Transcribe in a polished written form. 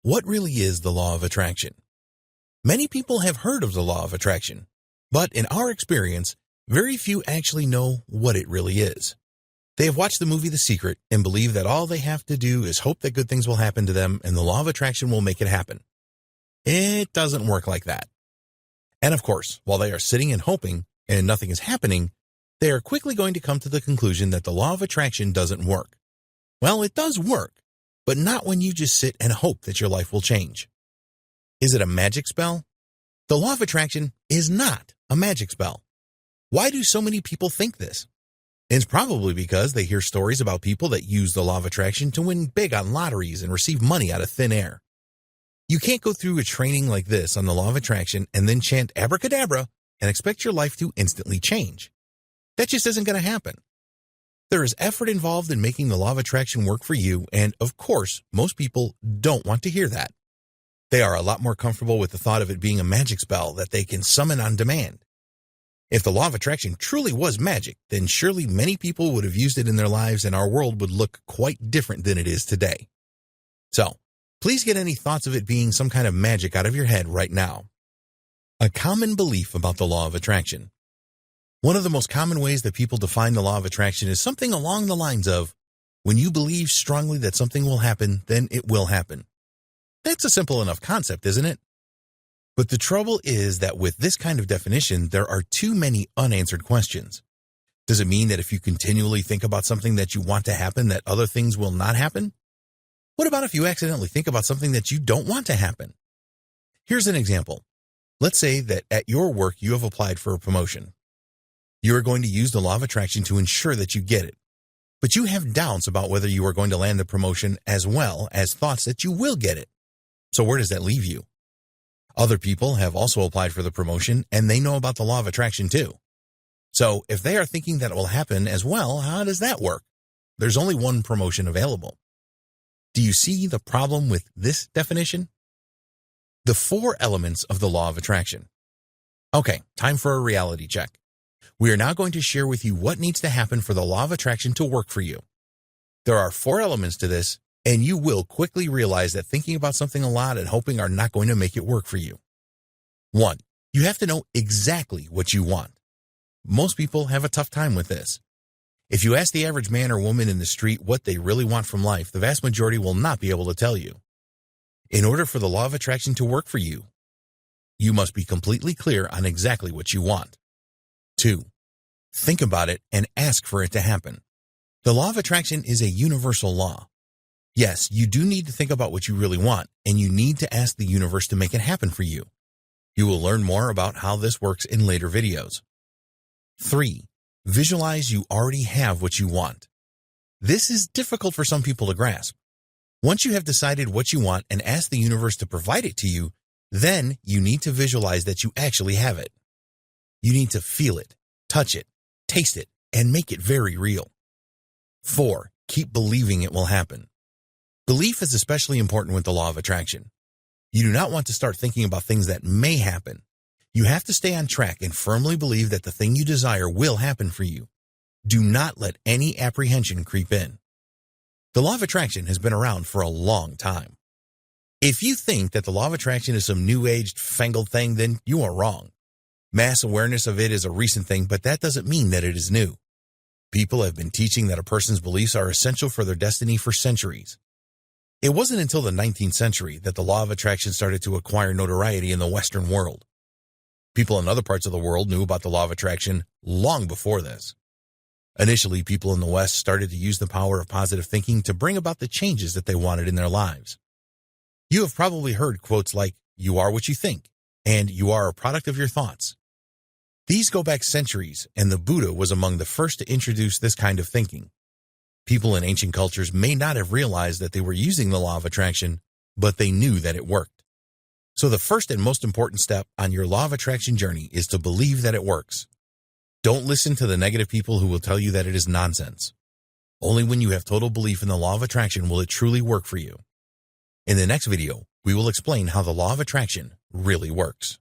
What really is the law of attraction? Many people have heard of the law of attraction, but in our experience, very few actually know what it really is. They have watched the movie The Secret and believe that all they have to do is hope that good things will happen to them and the law of attraction will make it happen. It doesn't work like that. And of course, while they are sitting and hoping and nothing is happening, they are quickly going to come to the conclusion that the law of attraction doesn't work. Well, it does work, but not when you just sit and hope that your life will change. Is it a magic spell? The law of attraction is not a magic spell. Why do so many people think this? It's probably because they hear stories about people that use the law of attraction to win big on lotteries and receive money out of thin air. You can't go through a training like this on the law of attraction and then chant abracadabra and expect your life to instantly change. That just isn't going to happen. There is effort involved in making the law of attraction work for you, and of course, most people don't want to hear that. They are a lot more comfortable with the thought of it being a magic spell that they can summon on demand. If the law of attraction truly was magic, then surely many people would have used it in their lives and our world would look quite different than it is today. So, please get any thoughts of it being some kind of magic out of your head right now. A common belief about the law of attraction. One of the most common ways that people define the law of attraction is something along the lines of, when you believe strongly that something will happen, then it will happen. That's a simple enough concept, isn't it? But the trouble is that with this kind of definition, there are too many unanswered questions. Does it mean that if you continually think about something that you want to happen, that other things will not happen? What about if you accidentally think about something that you don't want to happen? Here's an example. Let's say that at your work you have applied for a promotion. You are going to use the law of attraction to ensure that you get it. But you have doubts about whether you are going to land the promotion as well as thoughts that you will get it. So where does that leave you? Other people have also applied for the promotion and they know about the law of attraction too. So if they are thinking that it will happen as well, how does that work? There's only one promotion available. Do you see the problem with this definition? The 4 elements of the law of attraction. Okay, time for a reality check. We are now going to share with you what needs to happen for the law of attraction to work for you. There are 4 elements to this, and you will quickly realize that thinking about something a lot and hoping are not going to make it work for you. 1. You have to know exactly what you want. Most people have a tough time with this. If you ask the average man or woman in the street what they really want from life, the vast majority will not be able to tell you. In order for the law of attraction to work for you, you must be completely clear on exactly what you want. 2. Think about it and ask for it to happen. The law of attraction is a universal law. Yes, you do need to think about what you really want, and you need to ask the universe to make it happen for you. You will learn more about how this works in later videos. 3. Visualize you already have what you want. This is difficult for some people to grasp. Once you have decided what you want and asked the universe to provide it to you, then you need to visualize that you actually have it. You need to feel it, touch it, taste it, and make it very real. 4. Keep believing it will happen. Belief is especially important with the law of attraction. You do not want to start thinking about things that may happen. You have to stay on track and firmly believe that the thing you desire will happen for you. Do not let any apprehension creep in. The law of attraction has been around for a long time. If you think that the law of attraction is some new-aged, fangled thing, then you are wrong. Mass awareness of it is a recent thing, but that doesn't mean that it is new. People have been teaching that a person's beliefs are essential for their destiny for centuries. It wasn't until the 19th century that the law of attraction started to acquire notoriety in the Western world. People in other parts of the world knew about the law of attraction long before this. Initially, people in the West started to use the power of positive thinking to bring about the changes that they wanted in their lives. You have probably heard quotes like, "You are what you think," and "You are a product of your thoughts." These go back centuries, and the Buddha was among the first to introduce this kind of thinking. People in ancient cultures may not have realized that they were using the law of attraction, but they knew that it worked. So the first and most important step on your law of attraction journey is to believe that it works. Don't listen to the negative people who will tell you that it is nonsense. Only when you have total belief in the law of attraction will it truly work for you. In the next video, we will explain how the law of attraction really works.